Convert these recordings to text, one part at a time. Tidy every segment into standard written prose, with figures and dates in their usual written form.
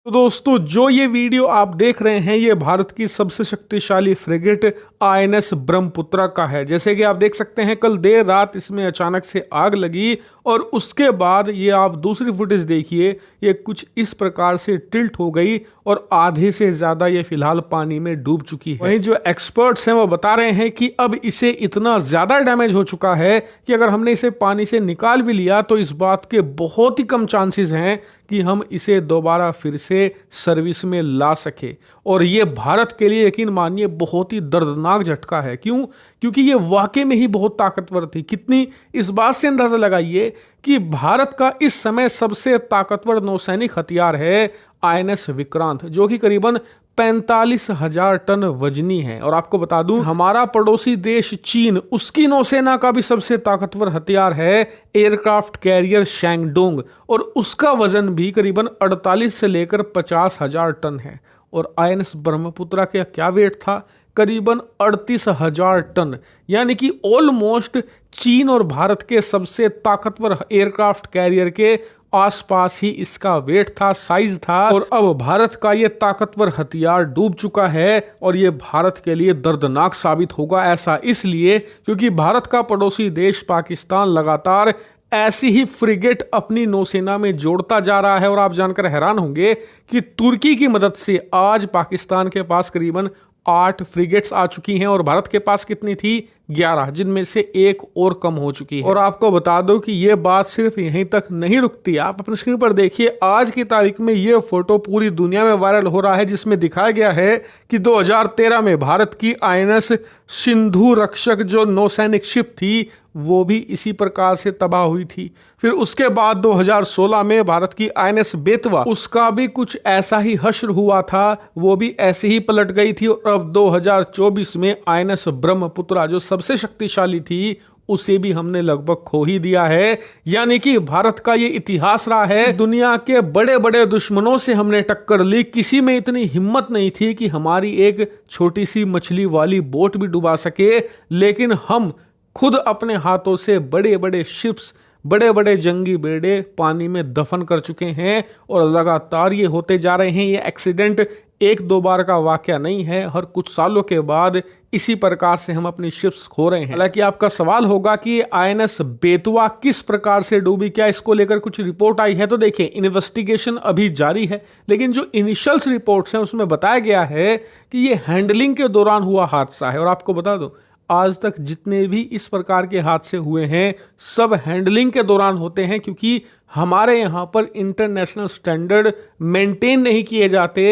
तो दोस्तों जो ये वीडियो आप देख रहे हैं ये भारत की सबसे शक्तिशाली फ्रिगेट आईएनएस ब्रह्मपुत्रा का है। जैसे कि आप देख सकते हैं कल देर रात इसमें अचानक से आग लगी और उसके बाद ये आप दूसरी फुटेज देखिए, ये कुछ इस प्रकार से टिल्ट हो गई और आधे से ज्यादा ये फिलहाल पानी में डूब चुकी है। वहीं जो एक्सपर्ट्स हैं वो बता रहे हैं कि अब इसे इतना ज्यादा डैमेज हो चुका है कि अगर हमने इसे पानी से निकाल भी लिया तो इस बात के बहुत ही कम चांसेस हैं कि हम इसे दोबारा फिर से सर्विस में ला सके। और ये भारत के लिए यकीन मानिए बहुत ही दर्दनाक झटका है। क्यों? क्योंकि ये वाकई में ही बहुत ताकतवर थी। कितनी, इस बात से अंदाजा लगाइए कि भारत का इस समय सबसे ताकतवर नौसैनिक हथियार है आईएनएस विक्रांत, जो कि करीबन 45,000 टन वजनी है। और आपको बता दूं हमारा पड़ोसी देश चीन, उसकी नौसेना का भी सबसे ताकतवर हथियार है एयरक्राफ्ट कैरियर शैंगडोंग और उसका वजन भी करीबन 48 से लेकर 50,000 टन है। और आईएनएस ब्रह्मपुत्रा का क्या वेट था? करीबन 38,000 टन, यानी कि ऑलमोस्ट चीन और भारत के सबसे ताकतवर एयरक्राफ्ट कैरियर के आसपास ही इसका वेट था, साइज था। और अब भारत का ये ताकतवर हथियार डूब चुका है और ये भारत के लिए दर्दनाक साबित होगा। ऐसा इसलिए क्योंकि भारत का पड़ोसी देश पाकिस्तान लगातार ऐसी ही फ्रिगेट अपनी नौसेना में जोड़ता जा रहा है। और आप जानकर हैरान होंगे कि तुर्की की मदद से आज पाकिस्तान के पास करीबन 8 फ्रिगेट्स आ चुकी हैं और भारत के पास कितनी थी? 11, जिनमें से एक और कम हो चुकी है। और आपको बता दो कि ये बात सिर्फ यहीं तक नहीं रुकती। आप अपनी स्क्रीन पर देखिए, आज की तारीख में ये फोटो पूरी दुनिया में वायरल हो रहा है, जिसमें दिखाया गया है कि 2013 में भारत की आईएनएस सिंधु रक्षक जो नौसैनिक शिप थी वो भी इसी प्रकार से तबाह हुई थी। फिर उसके बाद 2016 में भारत की आईएनएस बेतवा, उसका भी कुछ ऐसा ही हश्र हुआ था, वो भी ऐसे ही पलट गई थी। और अब 2024 में आईएनएस ब्रह्मपुत्रा जो सबसे शक्तिशाली थी उसे भी हमने लगभग खो ही दिया है। यानी कि भारत का ये इतिहास रहा है, दुनिया के बड़े बड़े दुश्मनों से हमने टक्कर ली, किसी में इतनी हिम्मत नहीं थी कि हमारी एक छोटी सी मछली वाली बोट भी डुबा सके। लेकिन हम खुद अपने हाथों से बड़े बड़े शिप्स, बड़े बड़े जंगी बेड़े पानी में दफन कर चुके हैं और लगातार ये होते जा रहे हैं। ये एक्सीडेंट एक दो बार का वाकया नहीं है, हर कुछ सालों के बाद इसी प्रकार से हम अपनी शिप्स खो रहे हैं। हालांकि आपका सवाल होगा कि आईएनएस बेतवा किस प्रकार से डूबी, क्या इसको लेकर कुछ रिपोर्ट आई है? तो देखिए, इन्वेस्टिगेशन अभी जारी है, लेकिन जो इनिशियल रिपोर्ट्स हैं उसमें बताया गया है कि ये हैंडलिंग के दौरान हुआ हादसा है। और आपको बता दो, आज तक जितने भी इस प्रकार के हादसे हुए हैं सब हैंडलिंग के दौरान होते हैं, क्योंकि हमारे यहाँ पर इंटरनेशनल स्टैंडर्ड मेंटेन नहीं किए जाते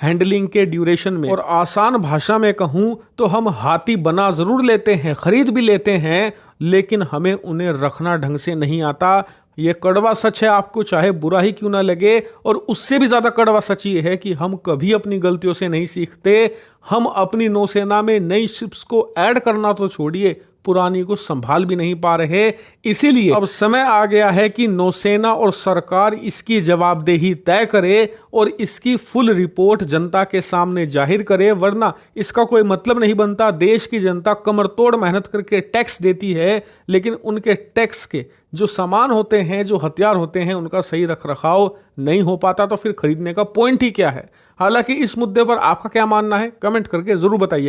हैंडलिंग के ड्यूरेशन में। और आसान भाषा में कहूँ तो हम हाथी बना जरूर लेते हैं, खरीद भी लेते हैं, लेकिन हमें उन्हें रखना ढंग से नहीं आता। ये कड़वा सच है, आपको चाहे बुरा ही क्यों ना लगे। और उससे भी ज्यादा कड़वा सच ये है कि हम कभी अपनी गलतियों से नहीं सीखते। हम अपनी नौसेना में नई शिप्स को ऐड करना तो छोड़िए, पुरानी को संभाल भी नहीं पा रहे। इसीलिए अब समय आ गया है कि नौसेना और सरकार इसकी जवाबदेही तय करे और इसकी फुल रिपोर्ट जनता के सामने जाहिर करे, वरना इसका कोई मतलब नहीं बनता। देश की जनता कमर तोड़ मेहनत करके टैक्स देती है, लेकिन उनके टैक्स के जो सामान होते हैं, जो हथियार होते हैं, उनका सही रख रखाव नहीं हो पाता, तो फिर खरीदने का पॉइंट ही क्या है? हालांकि इस मुद्दे पर आपका क्या मानना है कमेंट करके जरूर बताइए।